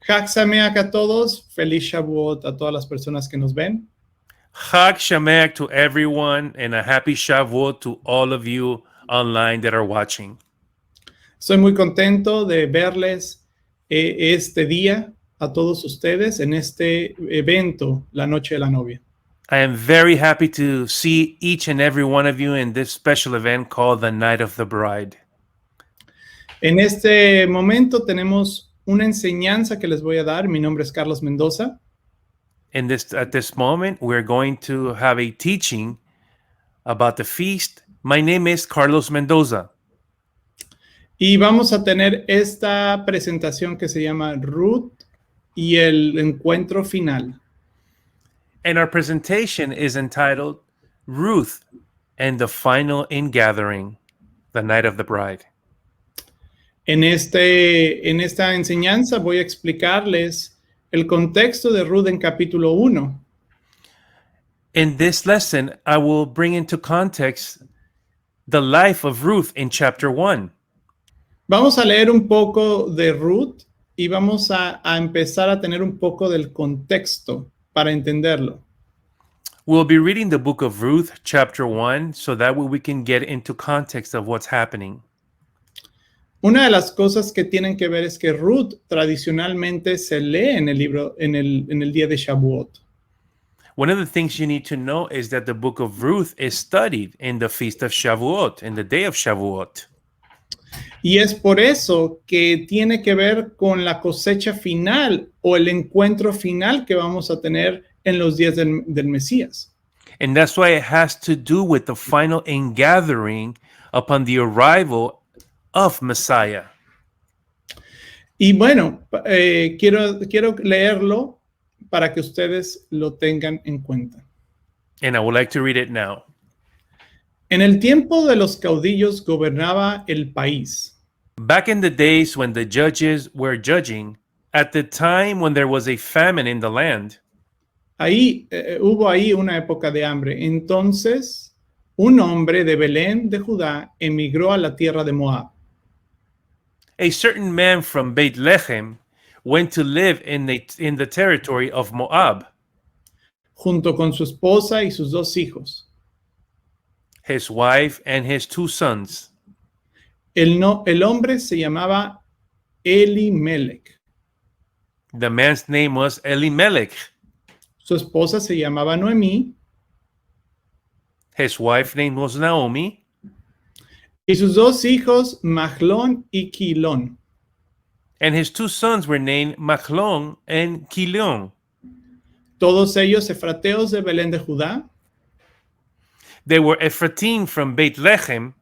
Chag Sameach a todos, feliz Shavuot a todas las personas que nos ven. Chag Sameach to everyone and a happy Shavuot to all of you online that are watching. Estoy muy contento de verles este día a todos ustedes en este evento, la Noche de la Novia. I am very happy to see each and every one of you in this special event called the Night of the Bride. En este momento tenemos una enseñanza que les voy a dar. Mi nombre es Carlos Mendoza. At this moment, we're going to have a teaching about the feast. My name is Carlos Mendoza. Y vamos a tener esta presentación que se llama Ruth y el encuentro final. And our presentation is entitled Ruth and the Final Ingathering, the Night of the Bride. En esta enseñanza voy a explicarles el contexto de Ruth en capítulo 1. In this lesson, I will bring into context the life of Ruth in chapter 1. Vamos a leer un poco de Ruth y vamos a empezar a tener un poco del contexto para entenderlo. We'll be reading the book of Ruth, chapter 1, so that way we can get into context of what's happening. Una de las cosas que tienen que ver es que Ruth tradicionalmente se lee en el libro, en el día de Shavuot. One of the things you need to know is that the book of Ruth is studied in the feast of Shavuot, in the day of Shavuot. Y es por eso que tiene que ver con la cosecha final o el encuentro final que vamos a tener en los días del Mesías. And that's why it has to do with the final ingathering upon the arrival of Messiah. Y bueno, quiero leerlo para que ustedes lo tengan en cuenta. And I would like to read it now. En el tiempo de los caudillos gobernaba el país. Back in the days when the judges were judging, at the time when there was a famine in the land, Hubo ahí una época de hambre. Entonces, un hombre de Belén de Judá emigró a la tierra de Moab. a certain man from Bethlehem went to live in the territory of Moab. Junto con su esposa y sus 2 hijos. His wife and his 2 sons. El hombre se llamaba Elimelech. The man's name was Elimelech. Su esposa se llamaba Noemí. His wife's name was Naomi. Y sus 2 hijos, Mahlón y Quilón. And his 2 sons were named Machlon and Kilion. Todos ellos efrateos de Belén de Judá. They were Ephraim from Bethlehem.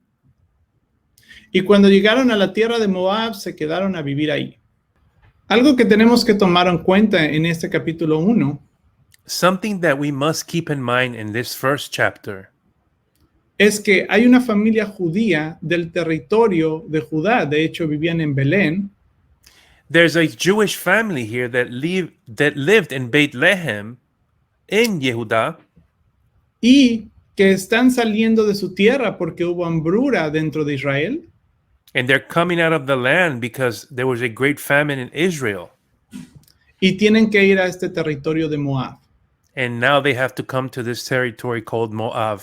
Y cuando llegaron a la tierra de Moab, se quedaron a vivir ahí. Algo que tenemos que tomar en cuenta en este capítulo 1. Something that we must keep in mind in this first chapter. Es que hay una familia judía del territorio de Judá. De hecho, vivían en Belén. There's a Jewish family here that lived in Bethlehem, in Yehuda. Y que están saliendo de su tierra porque hubo hambruna dentro de Israel. And they're coming out of the land because there was a great famine in Israel. Y tienen que ir a este territorio de Moab. And now they have to come to this territory called Moab.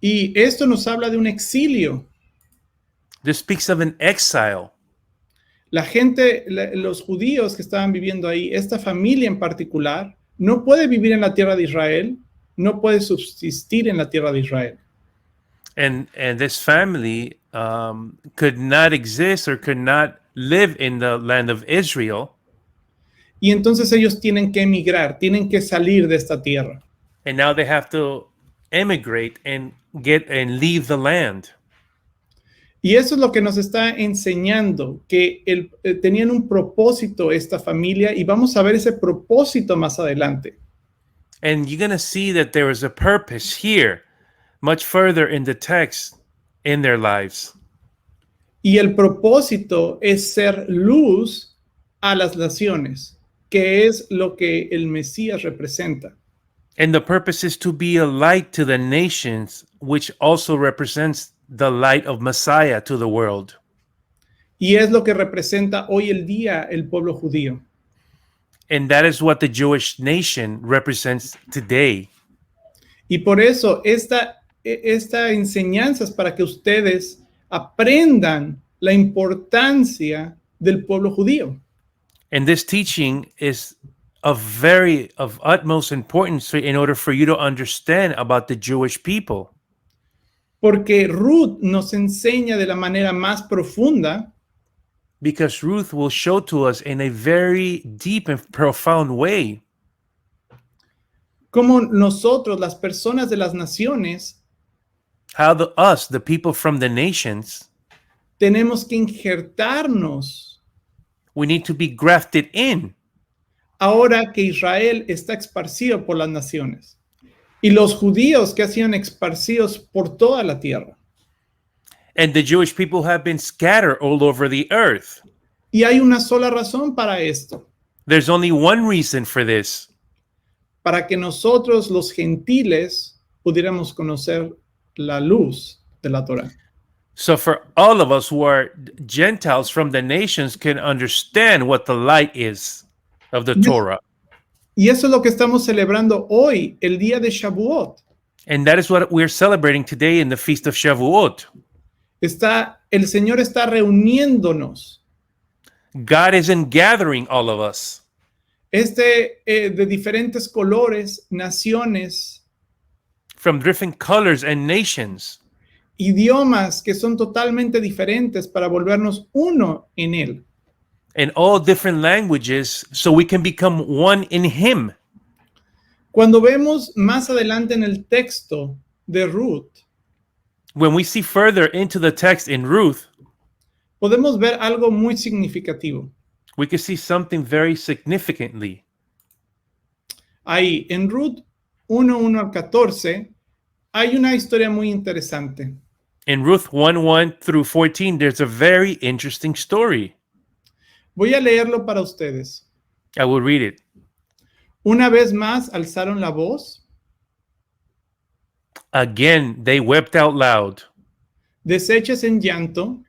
Y esto nos habla de un exilio. This speaks of an exile. La gente, los judíos que estaban viviendo ahí, esta familia en particular, no puede vivir en la tierra de Israel, no puede subsistir en la tierra de Israel. And this family could not exist or could not live in the land of Israel. Y entonces ellos tienen que emigrar, tienen que salir de esta tierra. And now they have to emigrate and leave the land. Y eso es lo que nos está enseñando, que tenían un propósito esta familia y vamos a ver ese propósito más adelante. And you're going to see that there is a purpose here, much further in the text, in their lives. Y el propósito es ser luz a las naciones, que es lo que el Mesías representa. And the purpose is to be a light to the nations, which also represents the light of Messiah to the world. Y es lo que representa hoy el día el pueblo judío. And that is what the Jewish nation represents today. Y por eso esta enseñanza es para que ustedes aprendan la importancia del pueblo judío. And this teaching is of utmost importance in order for you to understand about the Jewish people. Porque Ruth nos enseña de la manera más profunda Because Ruth will show to us in a very deep and profound way cómo nosotros, las personas de las naciones, how the people from the nations, tenemos que injertarnos we need to be grafted in. ahora que Israel está esparcido por las naciones y los judíos que han sido esparcidos por toda la tierra. And the Jewish people have been scattered all over the earth. Y hay una sola razón para esto, There's only one reason for this. para que nosotros los gentiles pudiéramos conocer la luz de la Torah. So for all of us who are Gentiles from the nations can understand what the light is of the Yes. Torah. Y eso es lo que estamos celebrando hoy, el día de Shavuot. And that is what we're celebrating today in the Feast of Shavuot. El Señor está reuniéndonos. God isn't gathering all of us. De diferentes colores, naciones, From different colors and nations. idiomas que son totalmente diferentes para volvernos uno en Él. And all different languages so we can become one in Him. Cuando vemos más adelante en el texto de Ruth, When we see further into the text in Ruth, podemos ver algo muy significativo. we can see something very significantly. Ahí, en Ruth 1:1 al 14, hay una historia muy interesante. In Ruth 1:1 through 14, there's a very interesting story. Voy a leerlo para ustedes. I will read it. Una vez más alzaron la voz, Again, they wept out loud. deshechas en llanto,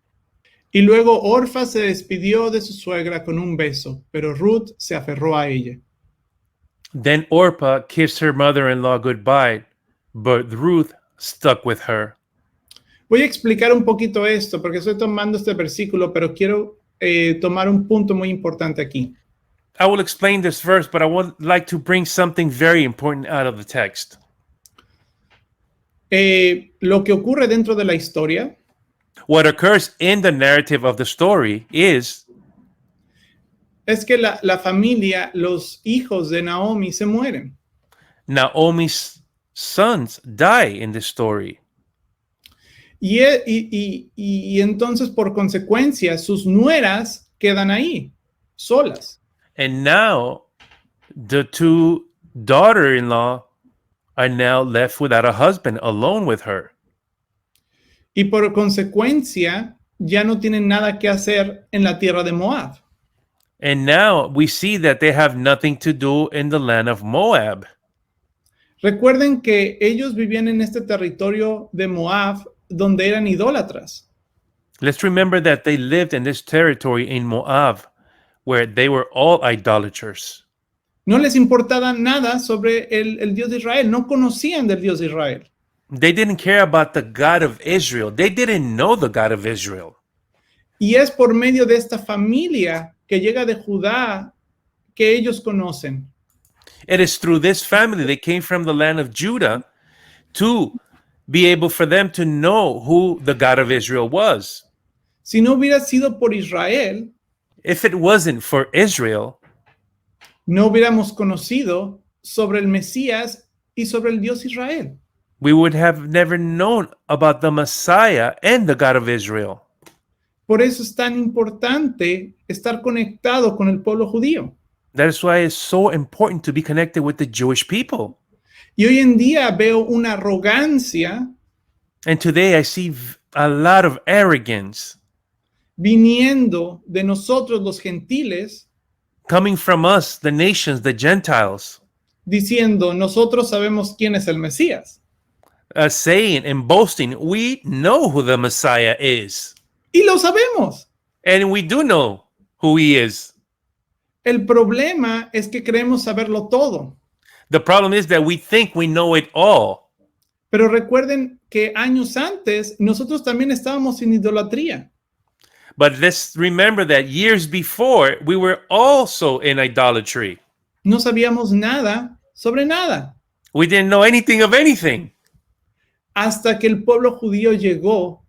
y luego Orfa se despidió de su suegra con un beso, pero Ruth se aferró a ella. Then Orpah kissed her mother-in-law goodbye, but Ruth stuck with her. Voy a explicar un poquito esto, porque estoy tomando este versículo, pero quiero tomar un punto muy importante aquí. I will explain this verse, but I would like to bring something very important out of the text. Lo que ocurre dentro de la historia What occurs in the narrative of the story is es que la familia, los hijos de Naomi se mueren. Naomi's sons die in this story. Y entonces, por consecuencia, sus nueras quedan ahí, solas. And now the two daughter-in-law are now left without a husband, alone with her. Y por consecuencia, ya no tienen nada que hacer en la tierra de Moab. And now we see that they have nothing to do in the land of Moab. Recuerden que ellos vivían en este territorio de Moab donde eran idólatras. Let's remember that they lived in this territory in Moab where they were all idolaters. No les importaba nada sobre el Dios de Israel. No conocían del Dios de Israel. They didn't care about the God of Israel. They didn't know the God of Israel. Y es por medio de esta familia que llega de Judá que ellos conocen. It is through this family that came from the land of Judah to be able for them to know who the God of Israel was. Si no hubiera sido por Israel, If it wasn't for Israel, no hubiéramos conocido sobre el Mesías y sobre el Dios Israel. we would have never known about the Messiah and the God of Israel. Por eso es tan importante estar conectado con el pueblo judío. That is why it's so important to be connected with the Jewish people. Y hoy en día veo una arrogancia And today I see a lot of arrogance viniendo de nosotros los gentiles, coming from us, the nations, the Gentiles, diciendo, nosotros sabemos quién es el Mesías. saying and boasting, we know who the Messiah is. Y lo sabemos. And we do know who he is. El problema es que creemos saberlo todo. The problem is that we think we know it all. Pero recuerden que años antes nosotros también estábamos en idolatría. But let's remember that years before, we were also in idolatry. No sabíamos nada sobre nada. We didn't know anything of anything Hasta que el pueblo judío llegó.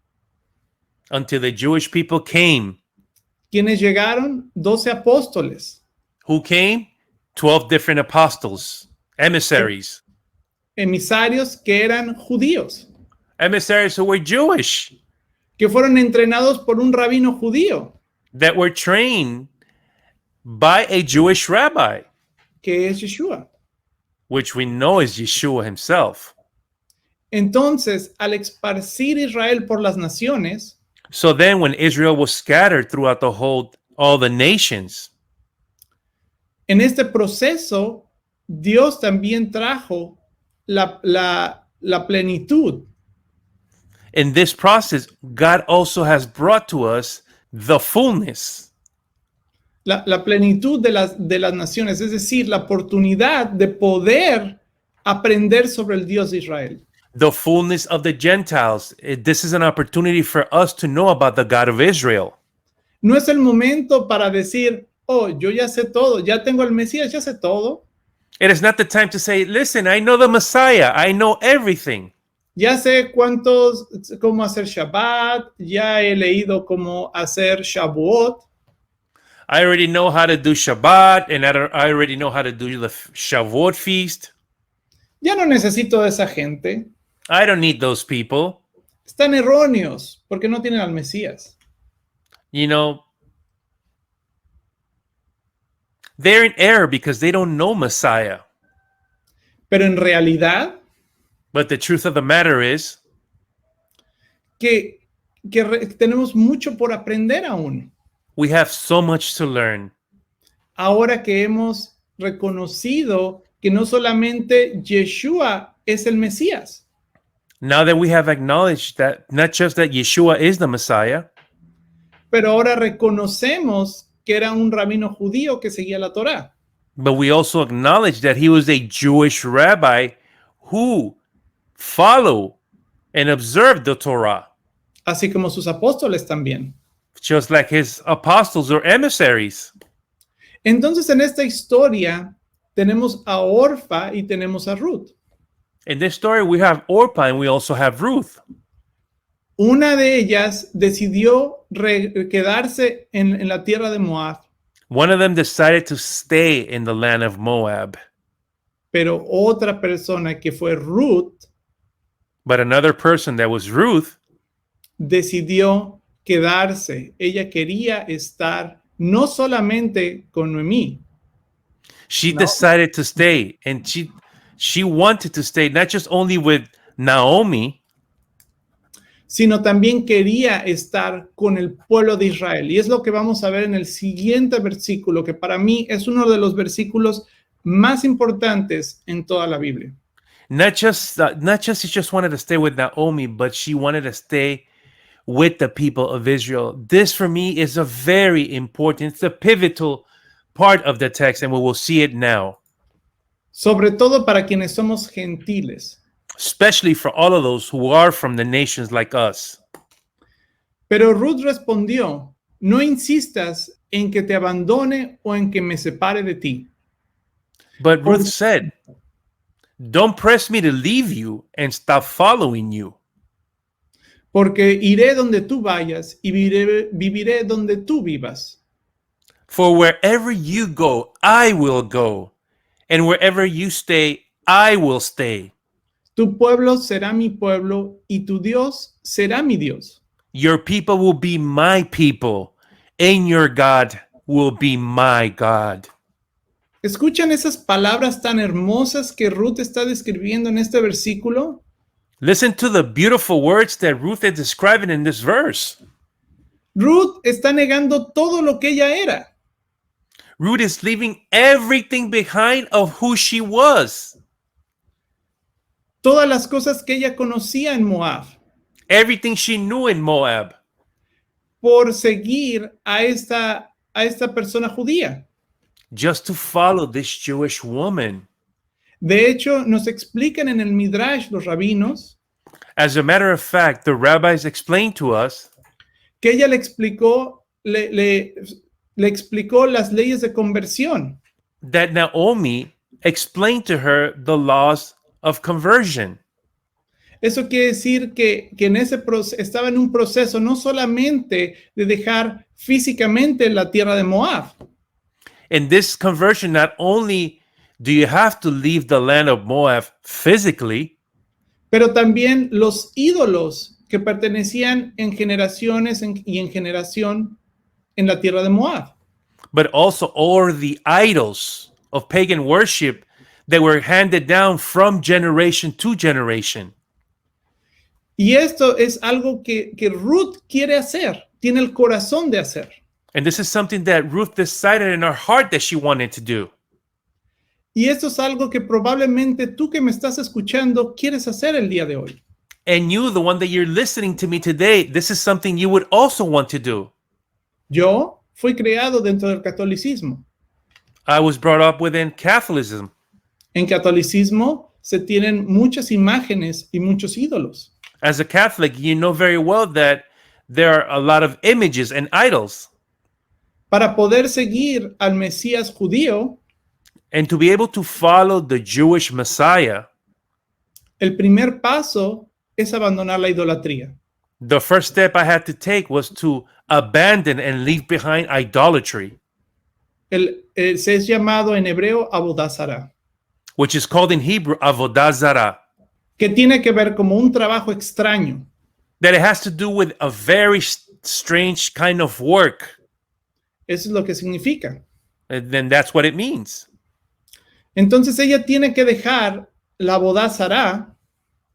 until the Jewish people came. ¿Quiénes llegaron? 12 apóstoles. Who came? 12 different apostles, emissaries. Emisarios que eran judíos. Emissaries who were Jewish, Que fueron entrenados por un rabino judío. that were trained by a Jewish rabbi, Que es Yeshua. which we know is Yeshua himself. Entonces, al esparcir Israel por las naciones, So then when Israel was scattered throughout all the nations, en este proceso, Dios también trajo la plenitud. in this process, God also has brought to us the fullness, La plenitud de las naciones, es decir, la oportunidad de poder aprender sobre el Dios de Israel. the fullness of the Gentiles. This is an opportunity for us to know about the God of Israel. No es el momento para decir, oh, yo ya sé todo, ya tengo el Mesías, ya sé todo, It is not the time to say, listen, I know the Messiah. I know everything. ya sé cómo hacer Shabbat, ya he leído cómo hacer Shavuot. I already know how to do Shabbat, and I already know how to do the Shavuot feast. Ya no necesito de esa gente. I don't need those people. Están erróneos porque no tienen al Mesías. You know, they're in error because they don't know Messiah. Pero en realidad, But the truth of the matter is que tenemos mucho por aprender aún. we have so much to learn. Ahora que hemos reconocido que no solamente Yeshua es el Mesías, Now that we have acknowledged that not just that Yeshua is the Messiah, pero ahora reconocemos que era un rabino judío que seguía la Torá. but we also acknowledge that he was a Jewish rabbi who followed and observed the Torah, Así como sus apóstoles también. just like his apostles or emissaries. Entonces, en esta historia tenemos a Orfa y tenemos a Ruth. In this story, we have Orpah and we also have Ruth. Una de ellas decidió quedarse en la tierra de Moab, One of them decided to stay in the land of Moab, pero otra persona que fue Ruth but another person that was Ruth decidió quedarse. Ella quería estar no solamente con Noemí, she decided to stay, and she wanted to stay not just only with Naomi, sino también quería estar con el pueblo de Israel. Y es lo que vamos a ver en el siguiente versículo, que para mí es uno de los versículos más importantes en toda la Biblia. not just she just wanted to stay with Naomi, but she wanted to stay with the people of Israel. This for me is a very important, it's a pivotal part of the text, and we will see it now, Sobre todo para quienes somos gentiles. especially for all of those who are from the nations like us. Pero Ruth respondió, no insistas en que te abandone o en que me separe de ti. But Ruth said, don't press me to leave you and stop following you, Porque iré donde tú vayas y viviré donde tú vivas. for wherever you go, I will go, and wherever you stay, I will stay. Tu pueblo será mi pueblo y tu Dios será mi Dios. Your people will be my people, and your God will be my God. ¿Escuchan esas palabras tan hermosas que Ruth está describiendo en este versículo? Listen to the beautiful words that Ruth is describing in this verse. Ruth está negando todo lo que ella era. Ruth is leaving everything behind of who she was, Todas las cosas que ella conocía en Moab. everything she knew in Moab. por seguir a esta persona judía. just to follow this Jewish woman. De hecho, nos explican en el Midrash los rabinos As a matter of fact, the rabbis explained to us que ella le explicó las leyes de conversión. that Naomi explained to her the laws of conversion. Eso quiere decir que en ese estaba en un proceso no solamente de dejar físicamente la tierra de Moab, In this conversion, not only do you have to leave the land of Moab physically, pero también los ídolos que pertenecían en generaciones y en generación en la tierra de Moab. but also all the idols of pagan worship that were handed down from generation to generation. Y esto es algo que Ruth quiere hacer, tiene el corazón de hacer. And this is something that Ruth decided in her heart that she wanted to do. Y esto es algo que probablemente tú que me estás escuchando quieres hacer el día de hoy. And you, the one that you're listening to me today, this is something you would also want to do. Yo fui creado dentro del catolicismo. I was brought up within Catholicism. En catolicismo se tienen muchas imágenes y muchos ídolos. As a Catholic, you know very well that there are a lot of images and idols. Para poder seguir al Mesías judío, And to be able to follow the Jewish Messiah, el primer paso es abandonar la idolatría. the first step I had to take was to abandon and leave behind idolatry, Se es llamado en hebreo Avodah Zarah, which is called in Hebrew avodah zarah, que tiene que ver como un trabajo extraño. that it has to do with a very strange kind of work. Eso es lo que significa. And then that's what it means. Entonces ella tiene que dejar la Avodah Zarah,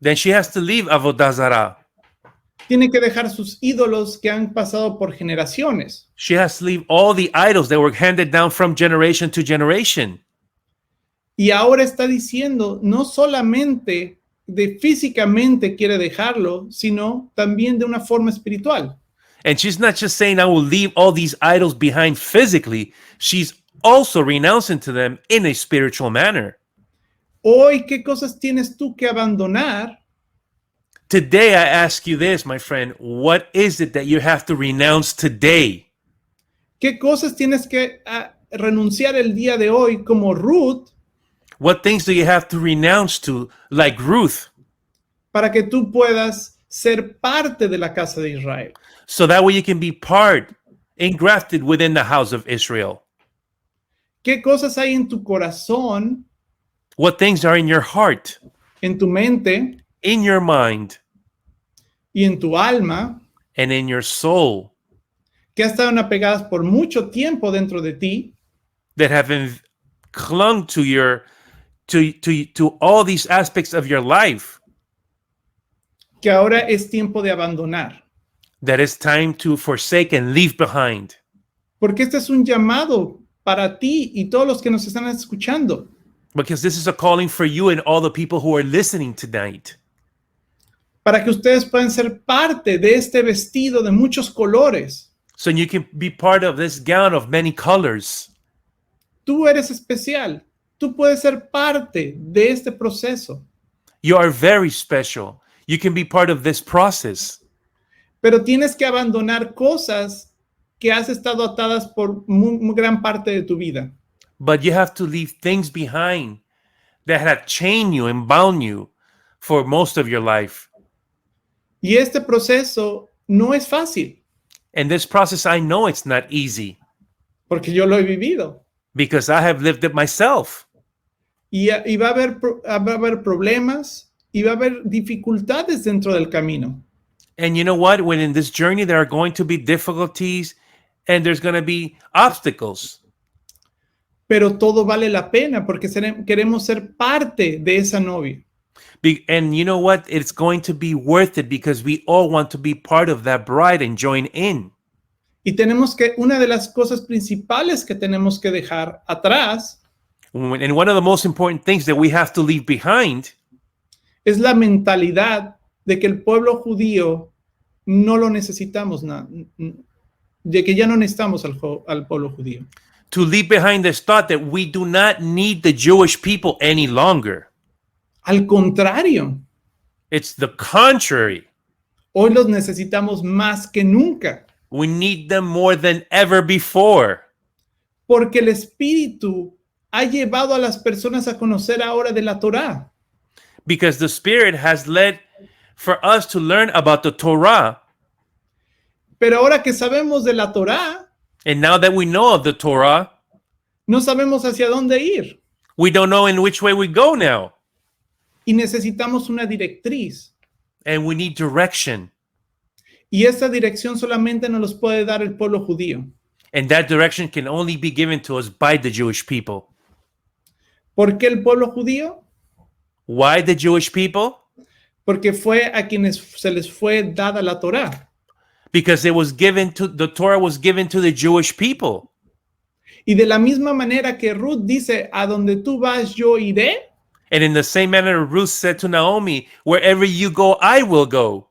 Then she has to leave avodah zarah. tiene que dejar sus ídolos que han pasado por generaciones. She has to leave all the idols that were handed down from generation to generation. Y ahora está diciendo, no solamente de físicamente quiere dejarlo, sino también de una forma espiritual. And she's not just saying, I will leave all these idols behind physically. She's also renouncing to them in a spiritual manner. Hoy, ¿qué cosas tienes tú que abandonar? Today, I ask you this, my friend. What is it that you have to renounce today? ¿Qué cosas tienes que renunciar el día de hoy como Ruth What things do you have to renounce to, like Ruth, para que tú puedas ser parte de la casa de Israel? so that way you can be part, engrafted within the house of Israel? ¿Qué cosas hay en tu corazón, What things are in your heart, en tu mente in your mind, y en tu alma and in your soul que han estado apegadas por mucho tiempo dentro de ti, that have clung to your to all these aspects of your life, que ahora es tiempo de abandonar? that it's time to forsake and leave behind? Porque este es un llamado para ti y todos los que nos están escuchando, Because this is a calling for you and all the people who are listening tonight, para que ustedes puedan ser parte de este vestido de muchos colores. so you can be part of this gown of many colors. Tú eres especial. Tú puedes ser parte de este proceso, You are very special. You can be part of this process, pero tienes que abandonar cosas que has estado atadas por muy gran parte de tu vida. but you have to leave things behind that have chained you and bound you for most of your life. Y este proceso no es fácil, And this process, I know it's not easy porque yo lo he vivido. because I have lived it myself. Y va a haber problemas y va a haber dificultades dentro del camino. And you know what? When in this journey, there are going to be difficulties and there's going to be obstacles. Pero todo vale la pena porque queremos ser parte de esa novia. And you know what? It's going to be worth it because we all want to be part of that bride and join in. Y una de las cosas principales que tenemos que dejar atrás And one of the most important things that we have to leave behind es la mentalidad de que el pueblo judío no lo necesitamos de que ya no necesitamos al pueblo judío. To leave behind this thought that we do not need the Jewish people any longer. Al contrario, It's the contrary. hoy los necesitamos más que nunca, We need them more than ever before. porque el Espíritu ha llevado a las personas a conocer ahora de la Torá. Because the Spirit has led for us to learn about the Torah. Pero ahora que sabemos de la Torá, And now that we know of the Torah, no sabemos hacia dónde ir we don't know in which way we go now. y necesitamos una directriz. And we need direction. Y esa dirección solamente nos los puede dar el pueblo judío. And that direction can only be given to us by the Jewish people. ¿Por qué el pueblo judío? Why the Jewish people? Porque fue a quienes se les fue dada la Torá. Because the Torah was given to the Jewish people. Y de la misma manera que Ruth dice, a donde tú vas, yo iré, And in the same manner, Ruth said to Naomi, wherever you go, I will go.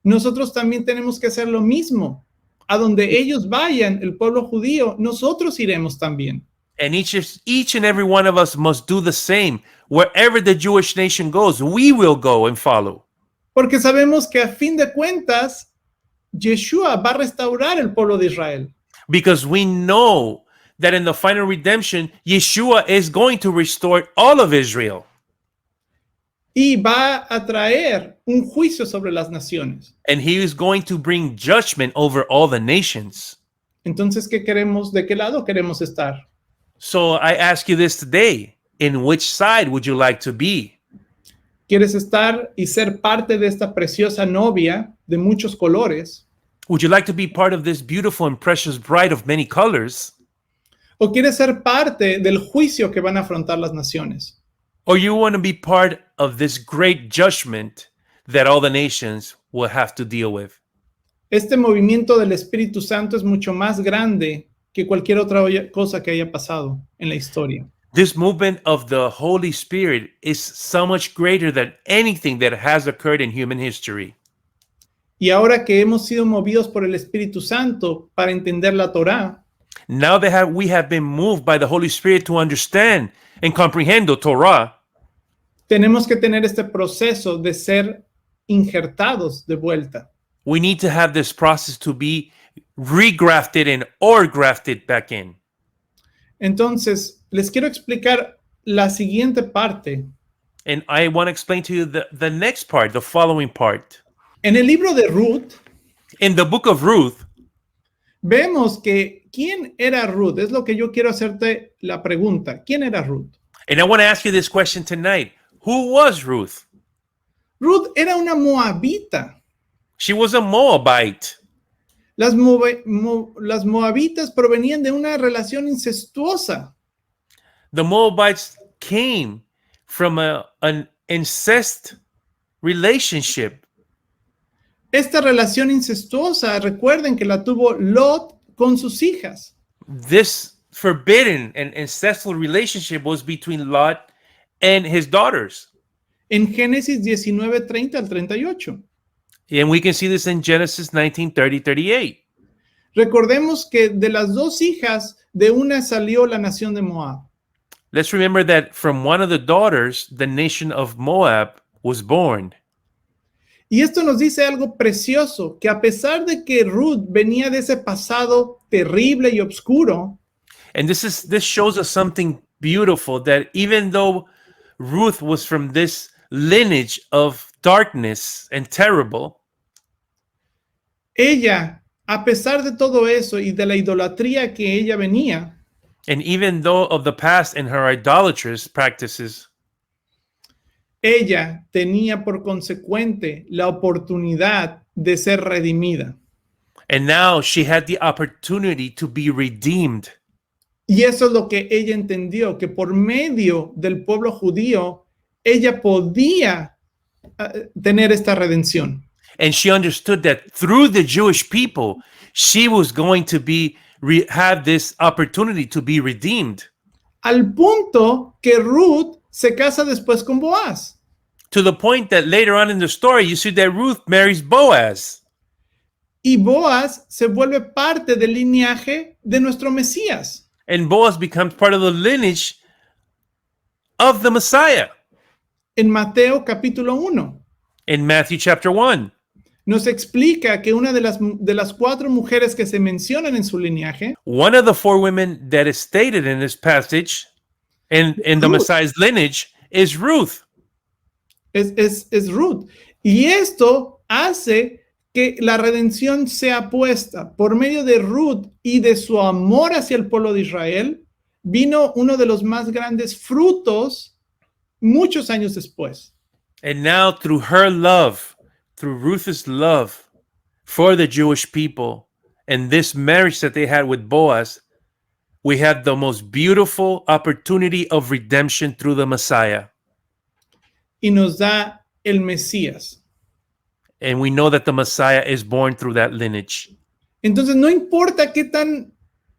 nosotros también tenemos que hacer lo mismo. A donde ellos vayan, el pueblo judío, nosotros iremos también. And each and every one of us must do the same. Wherever the Jewish nation goes, we will go and follow. Porque sabemos que a fin de cuentas, Yeshua va a restaurar el pueblo de Israel. Because we know that in the final redemption, Yeshua is going to restore all of Israel. Y va a traer un juicio sobre las naciones. And he is going to bring judgment over all the nations. Entonces, ¿qué queremos? ¿De qué lado queremos estar? So I ask you this today. In which side would you like to be? ¿Quieres estar y ser parte de esta preciosa novia de muchos colores? Would you like to be part of this beautiful and precious bride of many colors? ¿O quieres ser parte del juicio que van a afrontar las naciones? Or you want to be part of this great judgment that all the nations will have to deal with? Este movimiento del Espíritu Santo es mucho más grande que cualquier otra cosa que haya pasado en la historia. This movement of the Holy Spirit is so much greater than anything that has occurred in human history. Y ahora que hemos sido movidos por el Espíritu Santo para entender la Torá, Now that we have been moved by the Holy Spirit to understand and comprehend the Torah, tenemos que tener este proceso de ser injertados de vuelta. we need to have this process to be regrafted in or grafted back in. Entonces, les quiero explicar la siguiente parte. And I want to explain to you the next part, the following part. En el libro de Ruth, In the book of Ruth, vemos que ¿quién era Ruth? Es lo que yo quiero hacerte la pregunta. ¿Quién era Ruth? and I want to ask you this question tonight. Who was Ruth? Ruth era una moabita. She was a Moabite. Las moabitas provenían de una relación incestuosa. The Moabites came from an incest relationship. Esta relación incestuosa, recuerden que la tuvo Lot con sus hijas. This forbidden and incestual relationship was between Lot and his daughters. En Génesis 19:30 al 38. And we can see this in Genesis 19:30-38. Recordemos que de las dos hijas, de una salió la nación de Moab. Let's remember that from one of the daughters, the nation of Moab was born. Y esto nos dice algo precioso, que a pesar de que Ruth venía de ese pasado terrible y oscuro, And this shows us something beautiful, that even though Ruth was from this lineage of darkness and terrible, ella, a pesar de todo eso y de la idolatría que ella venía, and even though of the past and her idolatrous practices, ella tenía por consecuente la oportunidad de ser redimida. and now she had the opportunity to be redeemed. Y eso es lo que ella entendió, que por medio del pueblo judío, ella podía tener esta redención. And she understood that through the Jewish people, she was going to have this opportunity to be redeemed. Al punto que Ruth se casa después con Boaz. To the point that later on in the story, you see that Ruth marries Boaz. Y Boaz se vuelve parte del linaje de nuestro Mesías. And Boaz becomes part of the lineage of the Messiah En Mateo capítulo 1 in Matthew chapter 1. nos explica que una de las 4 mujeres que se mencionan en su linaje One of the 4 women that is stated in this passage in the Ruth. Messiah's lineage is Ruth. es Ruth. Y esto hace que la redención sea puesta por medio de Ruth y de su amor hacia el pueblo de Israel. Vino uno de los más grandes frutos muchos años después. And now through her love, through Ruth's love for the Jewish people and this marriage that they had with Boaz, we have the most beautiful opportunity of redemption through the Messiah. Y nos da el Mesías. And we know that the Messiah is born through that lineage. Entonces, no importa qué tan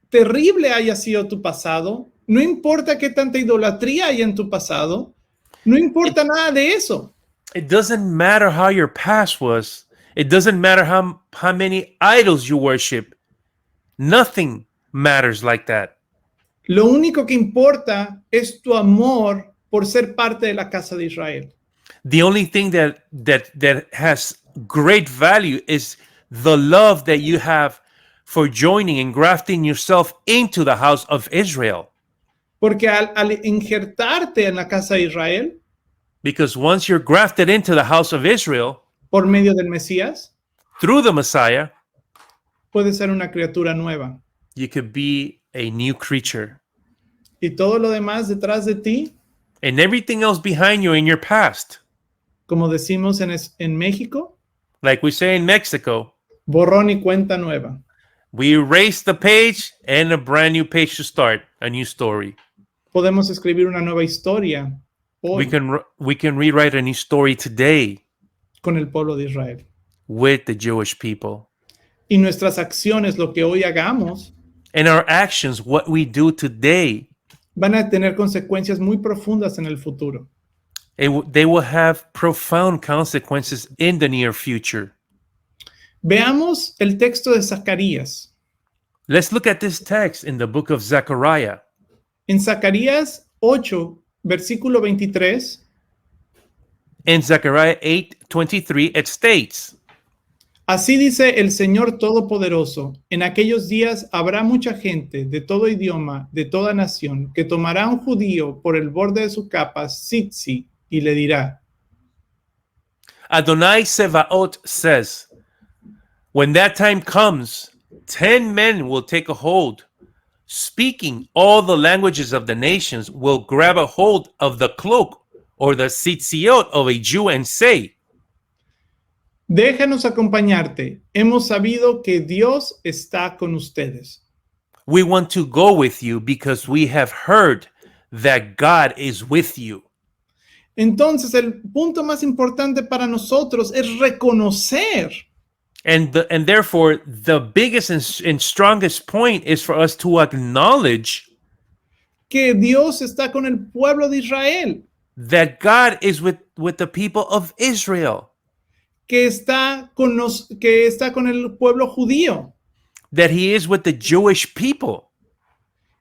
terrible haya sido tu pasado, no importa qué tanta idolatría hay en tu pasado, no importa nada de eso. It doesn't matter how your past was. It doesn't matter how many idols you worship. Nothing matters like that. Lo único que importa es tu amor por ser parte de la casa de Israel. The only thing that has great value is the love that you have for joining and grafting yourself into the house of Israel. Porque al injertarte en la casa de Israel, Because once you're grafted into the house of Israel por medio del Mesías, through the Messiah, puedes ser una criatura nueva. you could be a new creature. Y todo lo demás detrás de ti, And everything else behind you in your past, como decimos en México, like we say in Mexico, borrón y cuenta nueva. we erase the page and a brand new page to start, a new story. Podemos escribir una nueva historia hoy We can rewrite a new story today con el pueblo de Israel. with the Jewish people. Y nuestras acciones, lo que hoy hagamos, And our actions, what we do today, van a tener consecuencias muy profundas en el futuro. they will have profound consequences in the near future. Veamos el texto de Zacarías. Let's look at this text in the book of Zechariah. En Zacarías 8, versículo 23, In Zechariah 8:23, it states, así dice el Señor Todopoderoso, en aquellos días habrá mucha gente de todo idioma, de toda nación, que tomará a un judío por el borde de su capa, tzitzi, y le dirá, Adonai Sevaot says, when that time comes, 10 men will take a hold, speaking all the languages of the nations will grab a hold of the cloak or the tzitziot of a Jew and say, déjanos acompañarte, hemos sabido que Dios está con ustedes. we want to go with you because we have heard that God is with you. Entonces, el punto más importante para nosotros es reconocer And therefore, the biggest and strongest point is for us to acknowledge que Dios está con el pueblo de Israel, that God is with the people of Israel, que está con el pueblo judío, that he is with the Jewish people.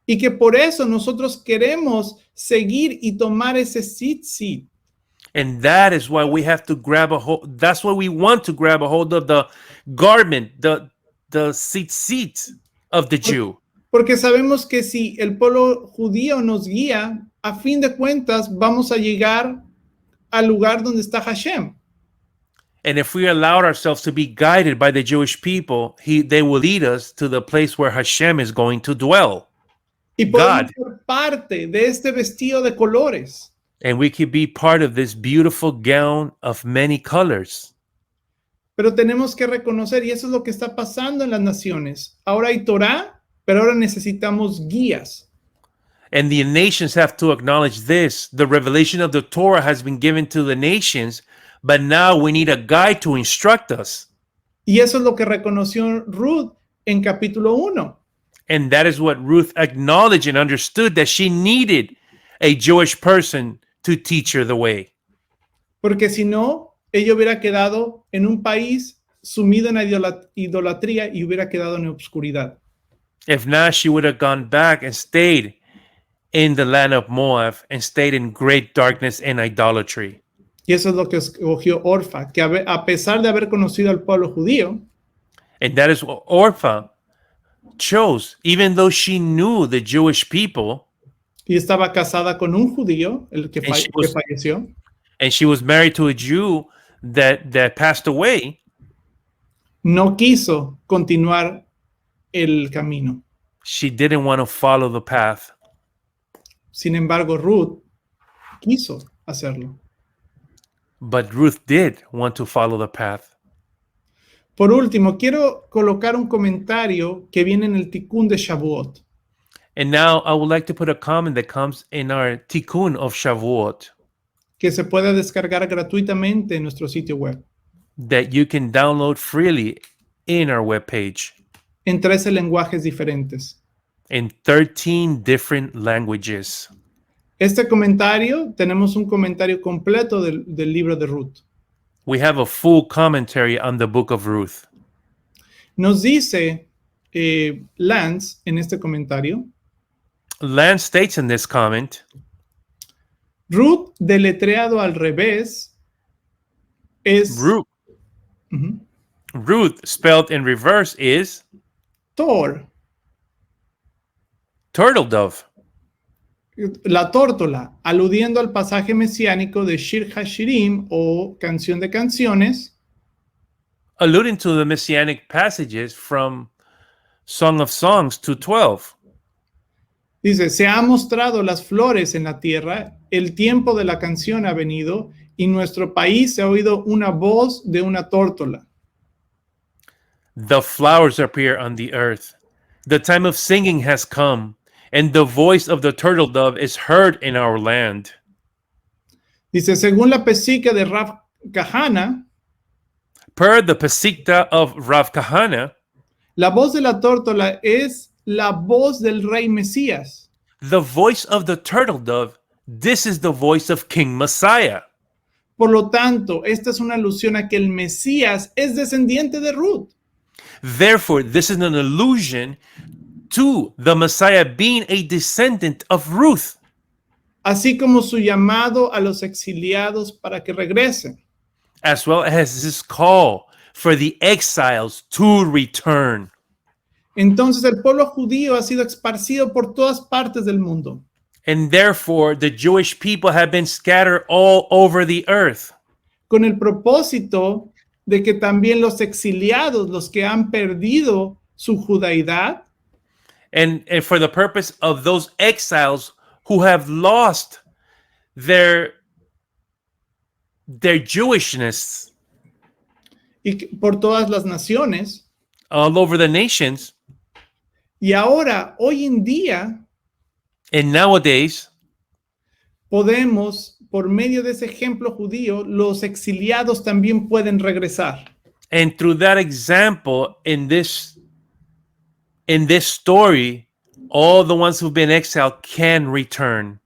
y que por eso nosotros queremos seguir y tomar ese tzitzi. And that is why we have to grab a hold. That's why we want to grab a hold of the garment, the tzitzit of the Jew. Porque sabemos que si el pueblo judío nos guía, a fin de cuentas vamos a llegar al lugar donde está Hashem. And if we allowed ourselves to be guided by the Jewish people, they will lead us to the place where Hashem is going to dwell. Y podemos God. ser parte de este vestido de colores. And we could be part of this beautiful gown of many colors. Pero tenemos que reconocer, y eso es lo que está pasando en las naciones. Ahora hay Torah, pero ahora necesitamos guías. And the nations have to acknowledge this. The revelation of the Torah has been given to the nations, but now we need a guide to instruct us. Y eso es lo que reconoció Ruth en capítulo 1. And that is what Ruth acknowledged and understood, that she needed a Jewish person to teach her the way. Porque si no, ella hubiera quedado en un país sumido en la idolatría y hubiera quedado en obscuridad. If not, she would have gone back and stayed in the land of Moab and stayed in great darkness and idolatry. Y eso es lo que escogió Orfa, que a pesar de haber conocido al pueblo judío, And that is what Orpha chose, even though she knew the Jewish people y estaba casada con un judío, el que, And she was- falleció, and she was married to a Jew that passed away. no quiso continuar el camino. She didn't want to follow the path. Sin embargo, Ruth quiso hacerlo. But Ruth did want to follow the path. Por último, quiero colocar un comentario que viene en el Tikkun de Shavuot. And now I would like to put a comment that comes in our Tikkun of Shavuot Que se puede descargar gratuitamente en nuestro sitio web, that you can download freely in our webpage en 13 lenguajes diferentes. in 13 different languages. Este comentario, tenemos un comentario completo del libro de Ruth. We have a full commentary on the book of Ruth. Nos dice Lance en este comentario, Lance states in this comment, Ruth deletreado al revés es Ruth, Ujú. Ruth spelled in reverse is Tor, turtle dove, la tórtola, aludiendo al pasaje mesiánico de Shir HaShirim o Canción de Canciones, alluding to the messianic passages from Song of Songs 2:12. dice, se ha mostrado las flores en la tierra, el tiempo de la canción ha venido y nuestro país se ha oído una voz de una tórtola. The flowers appear on the earth. The time of singing has come, and the voice of the turtle dove is heard in our land. Dice, según la pesica de Rav Kahana, Per the Pesikta of Rav Kahana, la voz de la tórtola es la voz del rey Mesías. the voice of the turtle dove, this is the voice of King Messiah. Por lo tanto, esta es una alusión a que el Mesías es descendiente de Ruth. Therefore, this is an allusion to the Messiah being a descendant of Ruth, Así como su llamado a los exiliados para que regresen. as well as his call for the exiles to return. Entonces el pueblo judío ha sido esparcido por todas partes del mundo. And therefore, the Jewish people have been scattered all over the earth, Con el propósito de que también los exiliados, los que han perdido su judaidad, and for the purpose of those exiles who have lost their Jewishness y por todas las naciones. all over the nations. Y ahora, hoy en día, And nowadays, podemos, por medio de ese ejemplo judío, los exiliados también pueden regresar. and through that example in this story, all the ones who've been exiled can return.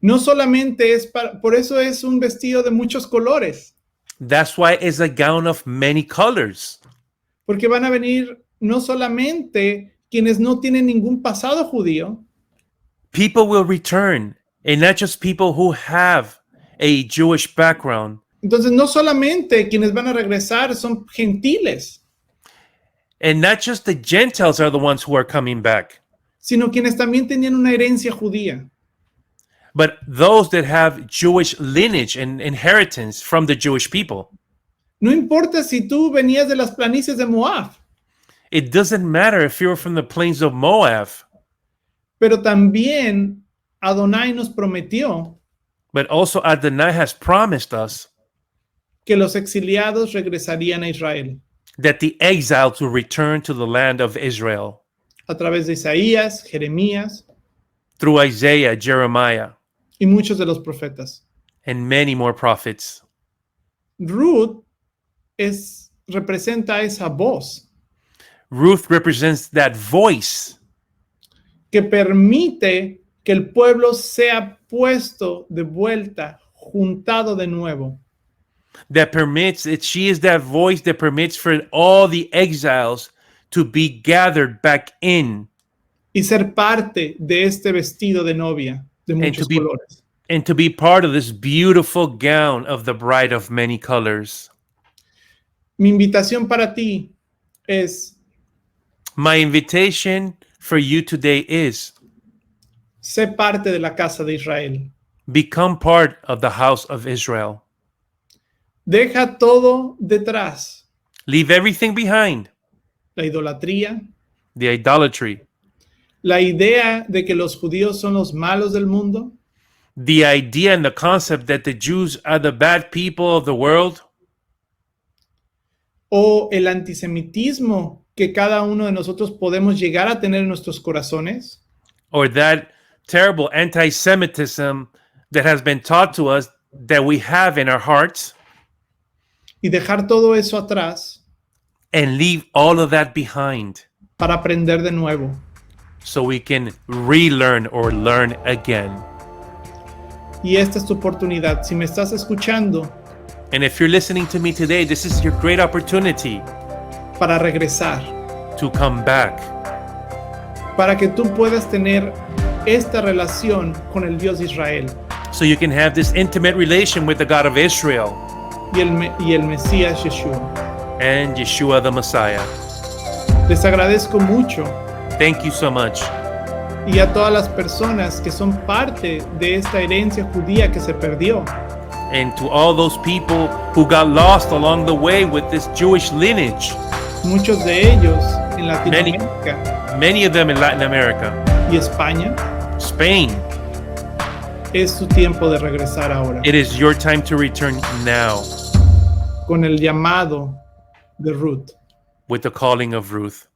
No solamente es por eso es un vestido de muchos colores, That's why it's a gown of many colors, porque van a venir no solamente quienes no tienen ningún pasado judío, people will return, and not just people who have a Jewish background. entonces no solamente quienes van a regresar son gentiles, And not just the Gentiles are the ones who are coming back, sino quienes también tenían una herencia judía. but those that have Jewish lineage and inheritance from the Jewish people. No importa si tú venías de las planicies de Moab, It doesn't matter if you're from the plains of Moab, pero también Adonai nos prometió but also Adonai has promised us que los exiliados regresarían a Israel that the exiles will return to the land of Israel a través de Isaías, Jeremías through Isaiah, Jeremiah, y muchos de los profetas. and many more prophets. Ruth representa esa voz Ruth represents that voice que permite que el pueblo sea puesto de vuelta, juntado de nuevo. that permits it. She is that voice that permits for all the exiles to be gathered back in y ser parte de este vestido de novia de muchos colores. and to be part of this beautiful gown of the bride of many colors. Mi invitación para ti es: My invitation for you today is sé parte de la casa de Israel. become part of the house of Israel. Deja todo detrás. Leave everything behind. La idolatría, The idolatry, la idea de que los judíos son los malos del mundo, the idea and the concept that the Jews are the bad people of the world, o el antisemitismo que cada uno de nosotros podemos llegar a tener en nuestros corazones, or that terrible anti-Semitism that has been taught to us that we have in our hearts, y dejar todo eso atrás and leave all of that behind para aprender de nuevo. so we can relearn or learn again. Y esta es tu oportunidad. Si me estás escuchando, And if you're listening to me today, this is your great opportunity para regresar, to come back, para que tú puedas tener esta relación con el Dios de Israel so you can have this intimate relation with the God of Israel y el Mesías Yeshua. and Yeshua the Messiah. Les agradezco mucho, Thank you so much. y a todas las personas que son parte de esta herencia judía que se perdió. And to all those people who got lost along the way with this Jewish lineage, Muchos de ellos en Latinoamérica many of them in Latin America, y España. Spain. Es su tiempo de regresar ahora, It is your time to return now con el llamado de Ruth. with the calling of Ruth.